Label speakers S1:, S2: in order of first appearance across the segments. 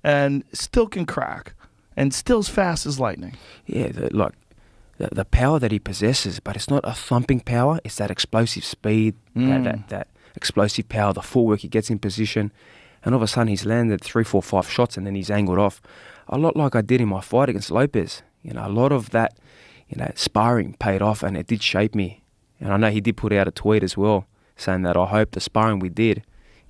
S1: and still can crack and still as fast as lightning.
S2: Yeah, the power that he possesses, but it's not a thumping power. It's that explosive speed, that explosive power, the footwork he gets in position. And all of a sudden he's landed 3, 4, 5 shots and then he's angled off. A lot like I did in my fight against Lopez. A lot of that, sparring paid off and it did shape me. And I know he did put out a tweet as well saying that I hope the sparring we did,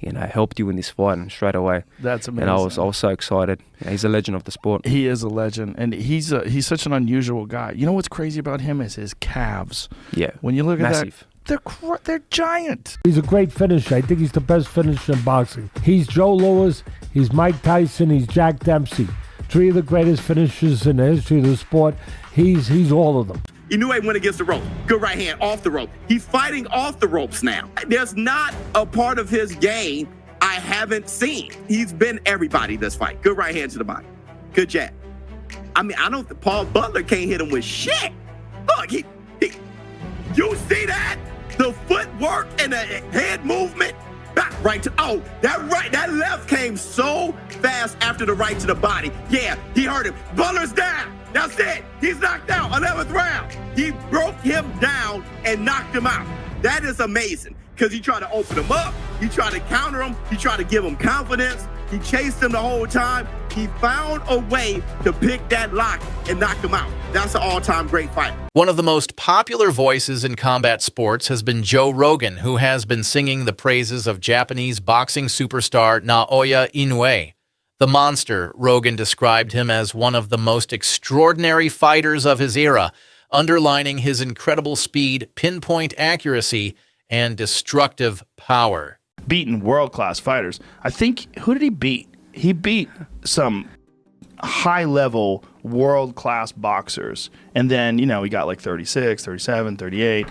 S2: helped you in this fight, and straight away.
S1: That's amazing.
S2: And I was so excited. He's a legend of the sport.
S1: He is a legend, and he's such an unusual guy. You know what's crazy about him is his calves.
S2: Yeah,
S1: when you look
S2: massive.
S1: At that, they're giant.
S3: He's a great finisher. I think he's the best finisher in boxing. He's Joe Louis, he's Mike Tyson, he's Jack Dempsey. 3 of the greatest finishers in the history of the sport. He's all of them.
S4: Inoue went against the rope. Good right hand off the rope. He's fighting off the ropes now. There's not a part of his game I haven't seen. He's been everybody this fight. Good right hand to the body. Good jab. I don't. Paul Butler can't hit him with shit. Look, you see that? The footwork and the head movement. Back right to, that left came so fast after the right to the body. Yeah, he hurt him. Butler's down. That's it. He's knocked out. 11th round. He broke him down and knocked him out. That is amazing because he tried to open him up. He tried to counter him. He tried to give him confidence. He chased him the whole time. He found a way to pick that lock and knock him out. That's an all-time great fight.
S5: One of the most popular voices in combat sports has been Joe Rogan, who has been singing the praises of Japanese boxing superstar Naoya Inoue. The monster, Rogan described him as one of the most extraordinary fighters of his era, underlining his incredible speed, pinpoint accuracy, and destructive power.
S1: Beaten world-class fighters. I think, who did he beat? He beat some high-level world-class boxers. And then, he got like 36, 37, 38.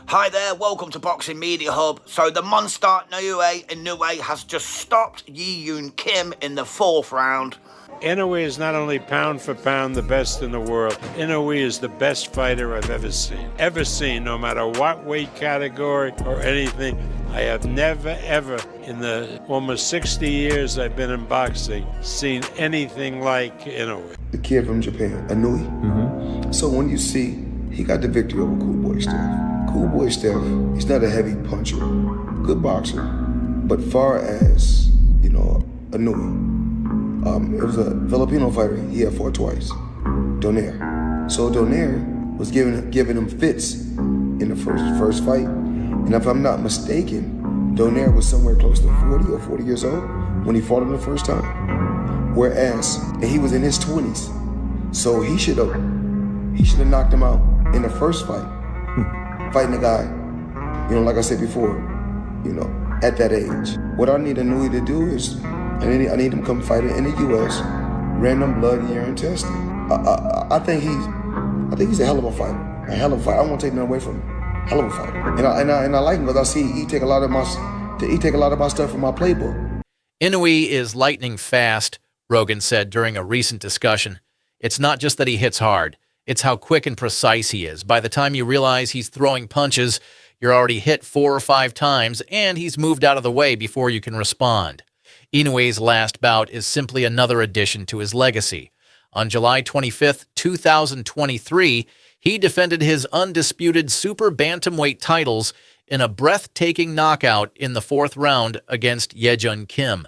S6: Hi there, welcome to Boxing Media Hub. So the monster Naoya Inoue has just stopped Yi Yoon Kim in the 4th round.
S7: Inoue is not only pound for pound the best in the world, Inoue is the best fighter I've ever seen. Ever seen, no matter what weight category or anything. I have never, ever, in the almost 60 years I've been in boxing, seen anything like Inoue.
S8: The kid from Japan, Inoue. Mm-hmm. So when you see, he got the victory over Cool Boy Steph. Cool Boy Steph, he's not a heavy puncher, good boxer. But far as, Inoue, it was a Filipino fighter he had fought twice, Donaire. So Donaire was giving him fits in the first fight. And if I'm not mistaken, Donaire was somewhere close to 40 or 40 years old when he fought him the first time. Whereas, and he was in his 20s. So he should have knocked him out in the first fight. Fighting a guy, like I said before, at that age. What I need Inoue to do is, I need him to come fight in the U.S., random blood, urine testing. I think he's a hell of a fighter. A hell of a fighter. I won't take nothing away from him. Hell of a fighter. And I like him because I see he take a lot of my stuff from my playbook.
S5: Inoue is lightning fast, Rogan said during a recent discussion. It's not just that he hits hard. It's how quick and precise he is. By the time you realize he's throwing punches, you're already hit 4 or 5 times, and he's moved out of the way before you can respond. Inoue's last bout is simply another addition to his legacy. On July 25, 2023, he defended his undisputed super bantamweight titles in a breathtaking knockout in the 4th round against Yi Yoon Kim.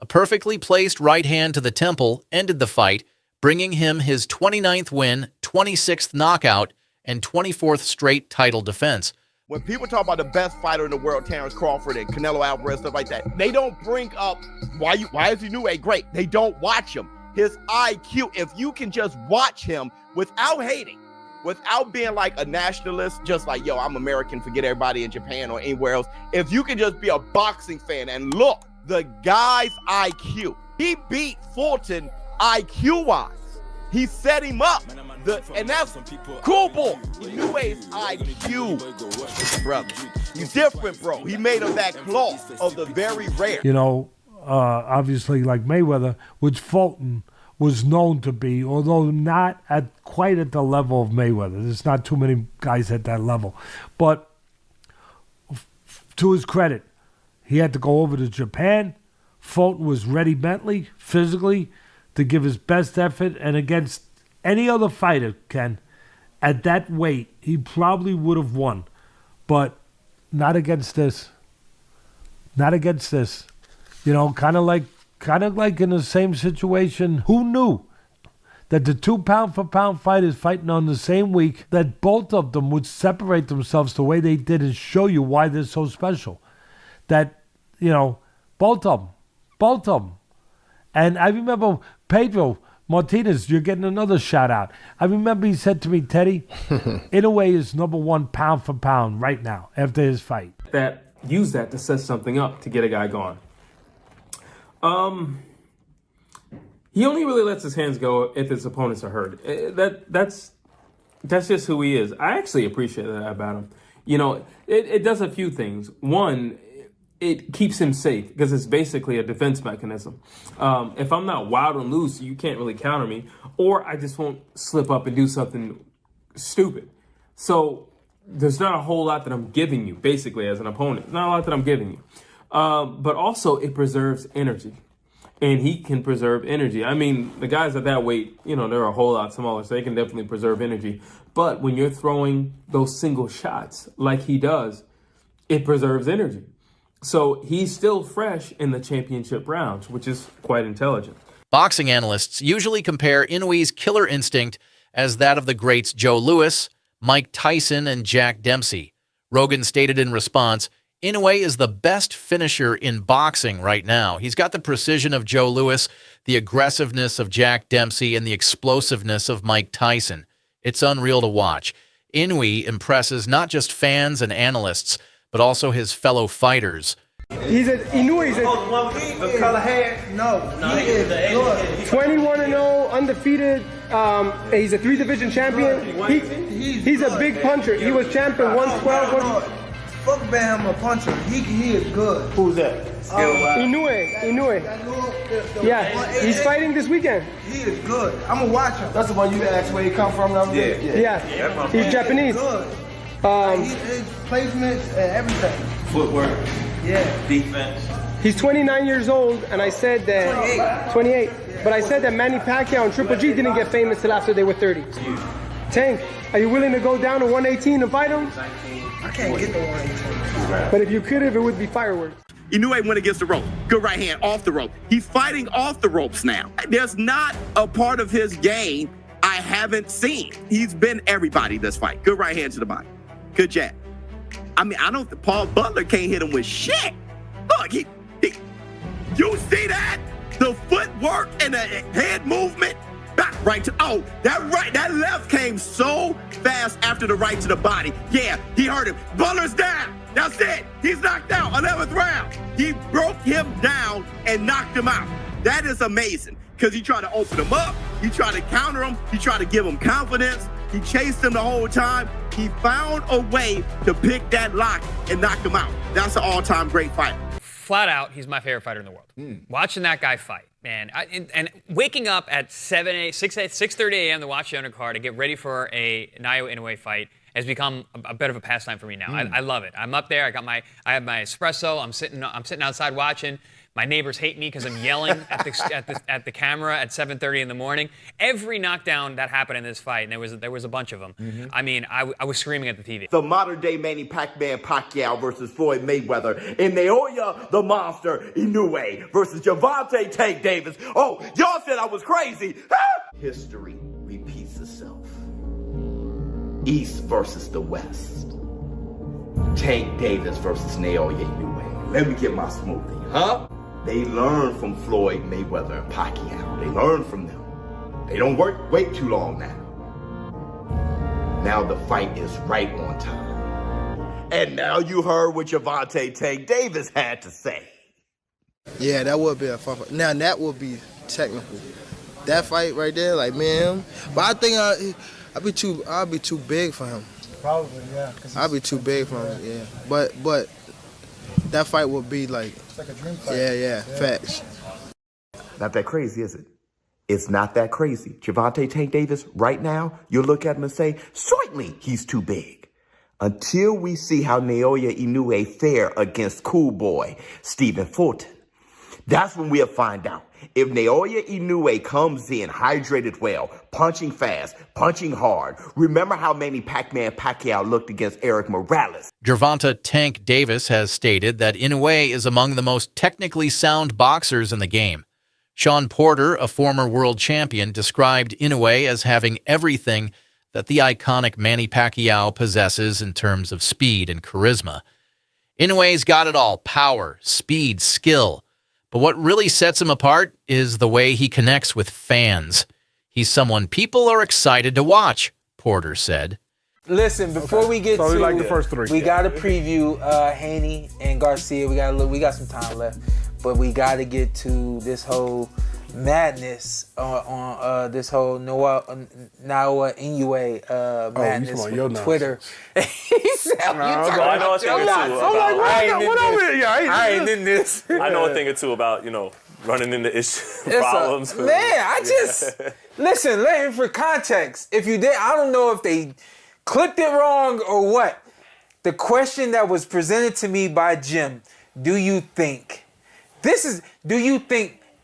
S5: A perfectly placed right hand to the temple ended the fight, bringing him his 29th win, 26th knockout, and 24th straight title defense.
S4: When people talk about the best fighter in the world, Terrence Crawford and Canelo Alvarez, stuff like that, they don't bring up why is Inoue great. They don't watch him. His IQ, if you can just watch him without hating, without being like a nationalist, just like, I'm American, forget everybody in Japan or anywhere else. If you can just be a boxing fan and look, the guy's IQ, he beat Fulton IQ-wise. He set him up. And that's cool, boy. Inoue's IQ, brother. He's different, bro. He made him that cloth of the very rare.
S3: Obviously like Mayweather, which Fulton was known to be, although not quite at the level of Mayweather. There's not too many guys at that level. But to his credit, he had to go over to Japan, Fulton was ready mentally, physically, to give his best effort, and against any other fighter, Ken, at that weight, he probably would have won. But not against this. Not against this. You know, kind of like in the same situation. Who knew that the 2 pound-for-pound fighters fighting on the same week, that both of them would separate themselves the way they did and show you why they're so special? That, you know, both of them. And I remember Pedro Martinez, you're getting another shout out. I remember he said to me, Teddy, Inoue is number 1 pound for pound right now after his fight.
S9: Use that to set something up to get a guy going. He only really lets his hands go if his opponents are hurt. That's just who he is. I actually appreciate that about him. You know, it does a few things. One, it keeps him safe because it's basically a defense mechanism. If I'm not wild and loose, you can't really counter me, or I just won't slip up and do something stupid. So there's not a whole lot that I'm giving you, basically, as an opponent. Not a lot that I'm giving you. But also, it preserves energy. And he can preserve energy. I mean, the guys at that weight, you know, they're a whole lot smaller, so they can definitely preserve energy. But when you're throwing those single shots like he does, it preserves energy. So he's still fresh in the championship rounds, which is quite intelligent.
S5: Boxing analysts usually compare Inoue's killer instinct as that of the greats Joe Louis, Mike Tyson, and Jack Dempsey. Rogan stated in response, Inoue is the best finisher in boxing right now. He's got the precision of Joe Louis, the aggressiveness of Jack Dempsey, and the explosiveness of Mike Tyson. It's unreal to watch. Inoue impresses not just fans and analysts, but also his fellow fighters.
S10: Inoue is
S11: the color hair?
S10: No, he is good. 21-0, undefeated. He's a 3-division champion. He's a big puncher. He was champion 112.
S11: Fuck Bam a puncher. He is good.
S10: Who's that? Inoue. Yeah, he's fighting this weekend.
S11: He is good. I'm gonna watch him.
S10: That's the one you asked where he come from. Yeah. He's Japanese.
S11: Good. His placements and everything.
S12: Footwork.
S11: Yeah.
S12: Defense.
S10: He's 29 years old, and I said that 28. But I said that Manny Pacquiao and Triple G didn't get famous till after they were 30. Tank, are you willing to go down to 118 and fight him?
S11: I can't get the 118.
S10: But if you could have, it would be fireworks.
S4: Inoue went against the rope. Good right hand off the rope. He's fighting off the ropes now. There's not a part of his game I haven't seen. He's been everybody this fight. Good right hand to the body. Good jab. I mean, Paul Butler can't hit him with shit. Look, you see that? The footwork and the head movement. Back right to, that left came so fast after the right to the body. Yeah, he hurt him. Butler's down. That's it. He's knocked out. 11th round. He broke him down and knocked him out. That is amazing because he tried to open him up. He tried to counter him. He tried to give him confidence. He chased him the whole time. He found a way to pick that lock and knock him out. That's an all-time great fighter.
S13: Flat out, he's my favorite fighter in the world. Watching that guy fight, man. And waking up at 6:30 a.m. to watch the undercard to get ready for a Naoya Inoue fight has become a bit of a pastime for me now. I love it. I'm up there. I have my espresso. I'm sitting outside watching. My neighbors hate me because I'm yelling at the camera at 7:30 in the morning. Every knockdown that happened in this fight, and there was a bunch of them. I mean, I was screaming at the TV.
S6: The modern-day Manny Pacquiao versus Floyd Mayweather, and Naoya the Monster Inoue versus Gervonta Tank Davis. Oh, y'all said I was crazy. History repeats itself. East versus the West. Tank Davis versus Naoya Inoue. Let me get my smoothie, huh? They learn from Floyd Mayweather and Pacquiao. They learn from them. They don't wait too long now. Now the fight is right on time. And now you heard what Gervonta Tank Davis had to say.
S11: Yeah, that would be a fun fight. Now that would be technical. That fight right there, like man. But I think I'll be too big for him.
S10: Probably, yeah.
S11: I'll be too big for him, yeah. But that fight would be like.
S10: It's like a dream fight.
S11: Yeah, facts.
S6: Not that crazy, is it? It's not that crazy. Gervonta Tank Davis, right now, you'll look at him and say, certainly he's too big. Until we see how Naoya Inoue fare against cool boy Stephen Fulton. That's when we'll find out if Naoya Inoue comes in hydrated well, punching fast, punching hard. Remember how Manny Pacquiao looked against Eric Morales.
S5: Gervonta Tank Davis has stated that Inoue is among the most technically sound boxers in the game. Sean Porter, a former world champion, described Inoue as having everything that the iconic Manny Pacquiao possesses in terms of speed and charisma. Inoue's got it all: power, speed, skill. But what really sets him apart is the way he connects with fans. He's someone people are excited to watch, Porter said.
S12: Listen, before we get
S14: So
S12: to
S14: we like the first three.
S12: we got to preview Haney and Garcia. We got some time left, but we got to get to this whole madness on this whole Naoya Inoue madness with Twitter. He said,
S14: I know a thing or two.
S12: I ain't in this.
S14: I know a thing or two about, running into problems.
S12: Listen, for context, if you did, I don't know if they clipped it wrong or what. The question that was presented to me by Jim, do you think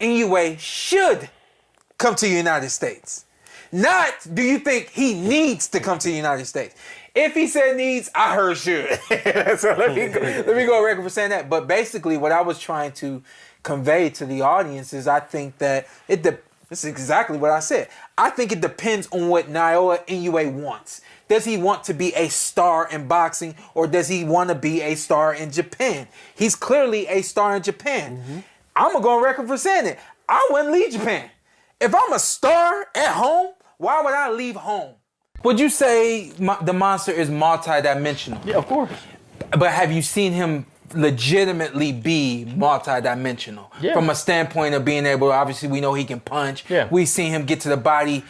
S12: Inoue should come to the United States? Not, do you think he needs to come to the United States? If he said needs, I heard should. So let me go on record for saying that. But basically, what I was trying to convey to the audience is I think that this is exactly what I said. I think it depends on what Naoya Inoue wants. Does he want to be a star in boxing, or does he want to be a star in Japan? He's clearly a star in Japan. Mm-hmm. I'm going to go on record for saying it. I wouldn't leave Japan. If I'm a star at home, why would I leave home? Would you say the monster is multidimensional?
S14: Yeah, of course.
S12: But have you seen him legitimately be multidimensional?
S14: Yeah.
S12: From a standpoint of being able, obviously we know he can punch.
S14: Yeah.
S12: We've seen him get to the body.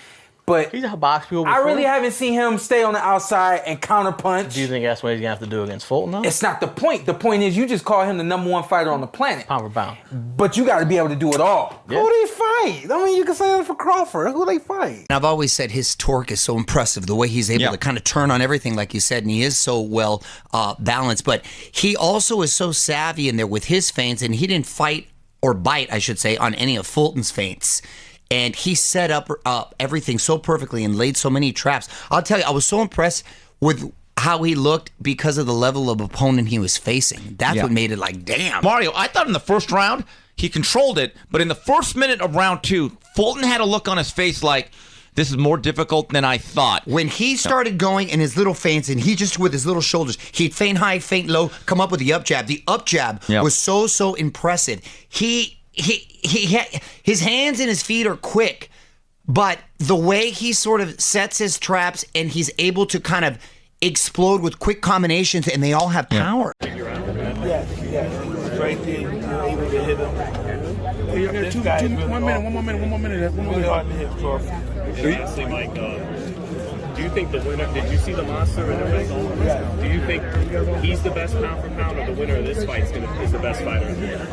S12: But
S14: he's a box people
S12: I
S14: before.
S12: really haven't seen him stay on the outside and counterpunch.
S14: Do you think that's what he's going to have to do against Fulton, though?
S12: It's not the point. The point is you just call him the #1 fighter on the planet.
S14: Pound for pound.
S12: But you got to be able to do it all.
S14: Yeah.
S12: Who they fight? I mean, you can say that for Crawford. Who they fight?
S15: I've always said his torque is so impressive, the way he's able to kind of turn on everything, like you said, and he is so well balanced. But he also is so savvy in there with his feints, and he didn't fight, or bite, I should say, on any of Fulton's feints. And he set up everything so perfectly and laid so many traps. I'll tell you, I was so impressed with how he looked because of the level of opponent he was facing. That's what made it like, damn.
S16: Mario, I thought in the first round, he controlled it. But in the first minute of round 2, Fulton had a look on his face like, this is more difficult than I thought.
S15: When he started going in his little feints, and he just with his little shoulders, he'd feint high, feint low, come up with the up jab. The up jab was so impressive. He his hands and his feet are quick, but the way he sort of sets his traps and he's able to kind of explode with quick combinations, and they all have power.
S17: Yes. Right there, you're able to hit him. One more minute. Really hard to hit, Crawford.
S18: Honestly, Mike, do you think the winner, did you see the monster in the ring?
S17: Yeah.
S18: Do you think he's the best pound for pound, or the winner of this fight is the best fighter in the world?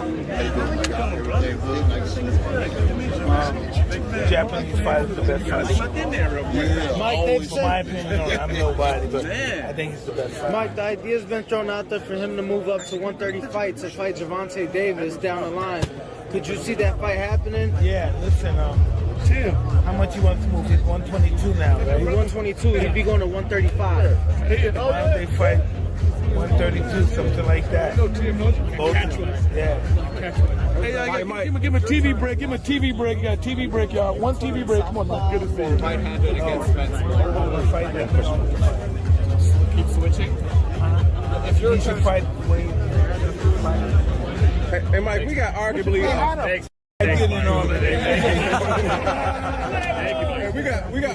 S17: Japanese fighter is the best fighter. Mike, in my opinion, I'm nobody, but I think he's the best fighter.
S19: Mike, the idea's been thrown out there for him to move up to 135 to fight Gervonta Davis down the line. Could you see that fight happening?
S17: Yeah, listen, Tim, how much he wants to move? He's 122 now, right?
S19: He's 122. He'd be going to 135.
S17: Why don't they fight 132, something like that? Both of them. Yeah.
S20: Hey, give him a TV break. Give him a TV break. You got a TV break, y'all. One TV break. Come on, now. Get it for might have it against Spencer.
S17: Fight that.
S18: Keep switching.
S17: If you should fight Wayne.
S20: Hey, Mike, we got arguably. We got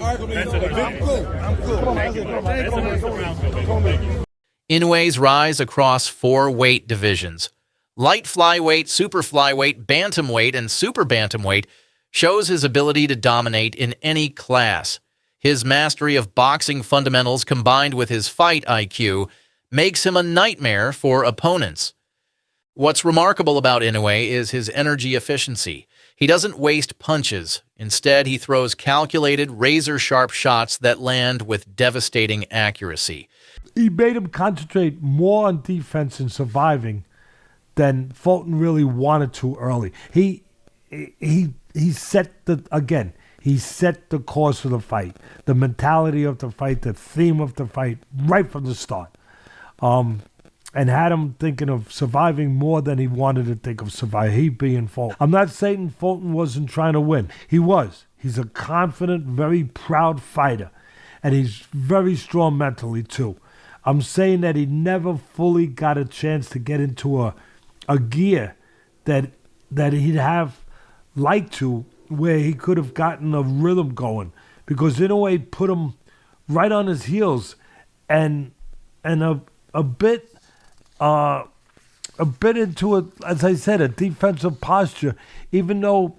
S20: arguably. I'm cool.
S5: Inoue's rise across 4 weight divisions, light flyweight, super flyweight, bantamweight, and super bantamweight, shows his ability to dominate in any class. His mastery of boxing fundamentals combined with his fight IQ makes him a nightmare for opponents. What's remarkable about Inoue is his energy efficiency. He doesn't waste punches. Instead, he throws calculated, razor-sharp shots that land with devastating accuracy.
S3: He made him concentrate more on defense and surviving than Fulton really wanted to early. He set he set the course for the fight, the mentality of the fight, the theme of the fight right from the start, and had him thinking of surviving more than he wanted to think of surviving. He being Fulton. I'm not saying Fulton wasn't trying to win. He was. He's a confident, very proud fighter, and he's very strong mentally too. I'm saying that he never fully got a chance to get into a gear that he'd have liked to, where he could have gotten a rhythm going, because Inoue put him right on his heels, and a bit into as I said, a defensive posture, even though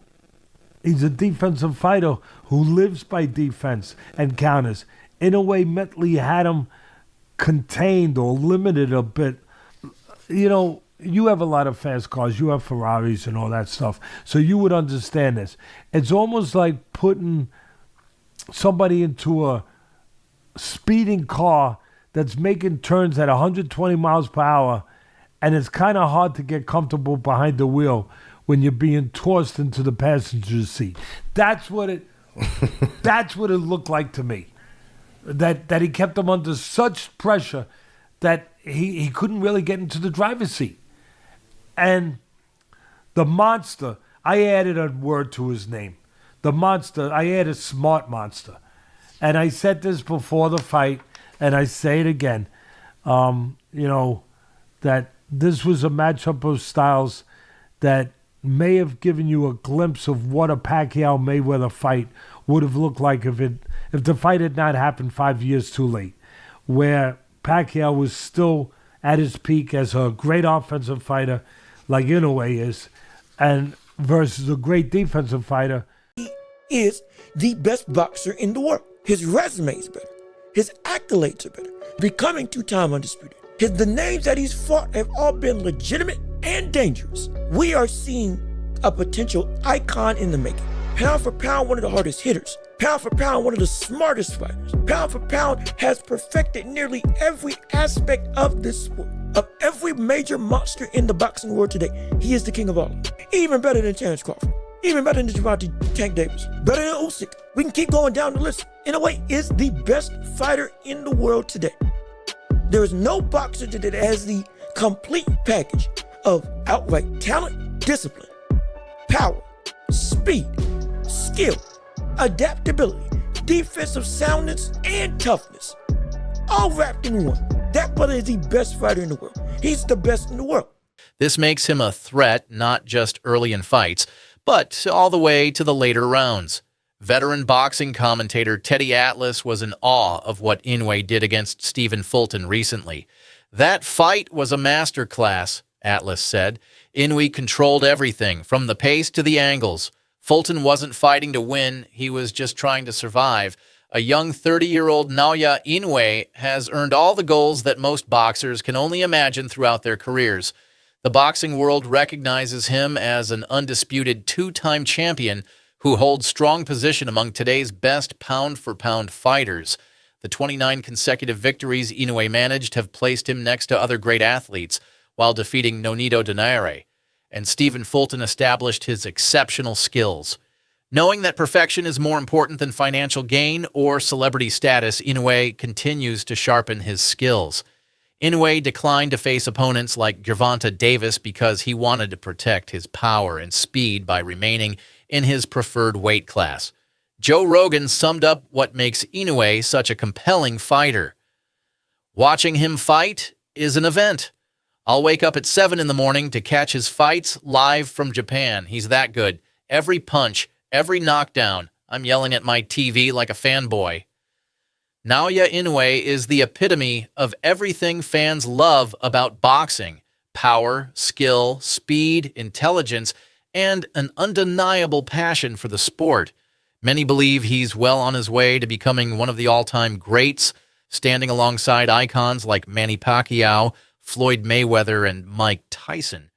S3: he's a defensive fighter who lives by defense and counters. Inoue mentally had him contained or limited a bit. You know, you have a lot of fast cars, you have Ferraris and all that stuff, so you would understand this. It's almost like putting somebody into a speeding car that's making turns at 120 miles per hour, and it's kind of hard to get comfortable behind the wheel when you're being tossed into the passenger seat. That's what it looked like to me. That he kept him under such pressure that he couldn't really get into the driver's seat. And the monster, I added a word to his name. The monster, I added smart monster. And I said this before the fight, and I say it again, that this was a matchup of styles that may have given you a glimpse of what a Pacquiao-Mayweather fight would have looked like if the fight had not happened 5 years too late, where Pacquiao was still at his peak as a great offensive fighter like Inoue is, and versus a great defensive fighter.
S21: He is the best boxer in the world. His resume is better. His accolades are better. Becoming two-time undisputed. The names that he's fought have all been legitimate and dangerous. We are seeing a potential icon in the making. Pound for pound, one of the hardest hitters. Pound for pound, one of the smartest fighters. Pound for pound has perfected nearly every aspect of this sport. Of every major monster in the boxing world today, he is the king of all. Even better than Terrence Crawford. Even better than Gervonta Tank Davis. Better than Usyk. We can keep going down the list. Inoue is the best fighter in the world today. There is no boxer today that has the complete package of outright talent, discipline, power, speed, skill, adaptability, defensive soundness, and toughness. All wrapped in one. That brother is the best fighter in the world. He's the best in the world.
S5: This makes him a threat not just early in fights, but all the way to the later rounds. Veteran boxing commentator Teddy Atlas was in awe of what Inoue did against Stephen Fulton recently. That fight was a masterclass, Atlas said. Inoue controlled everything, from the pace to the angles. Fulton wasn't fighting to win, he was just trying to survive. A young 30-year-old Naoya Inoue has earned all the goals that most boxers can only imagine throughout their careers. The boxing world recognizes him as an undisputed two-time champion who holds strong position among today's best pound-for-pound fighters. The 29 consecutive victories Inoue managed have placed him next to other great athletes, while defeating Nonito Donaire. And Stephen Fulton established his exceptional skills. Knowing that perfection is more important than financial gain or celebrity status, Inoue continues to sharpen his skills. Inoue declined to face opponents like Gervonta Davis because he wanted to protect his power and speed by remaining in his preferred weight class. Joe Rogan summed up what makes Inoue such a compelling fighter. Watching him fight is an event. I'll wake up at 7 in the morning to catch his fights live from Japan. He's that good. Every punch, every knockdown, I'm yelling at my TV like a fanboy. Naoya Inoue is the epitome of everything fans love about boxing: power, skill, speed, intelligence, and an undeniable passion for the sport. Many believe he's well on his way to becoming one of the all-time greats, standing alongside icons like Manny Pacquiao, Floyd Mayweather, and Mike Tyson.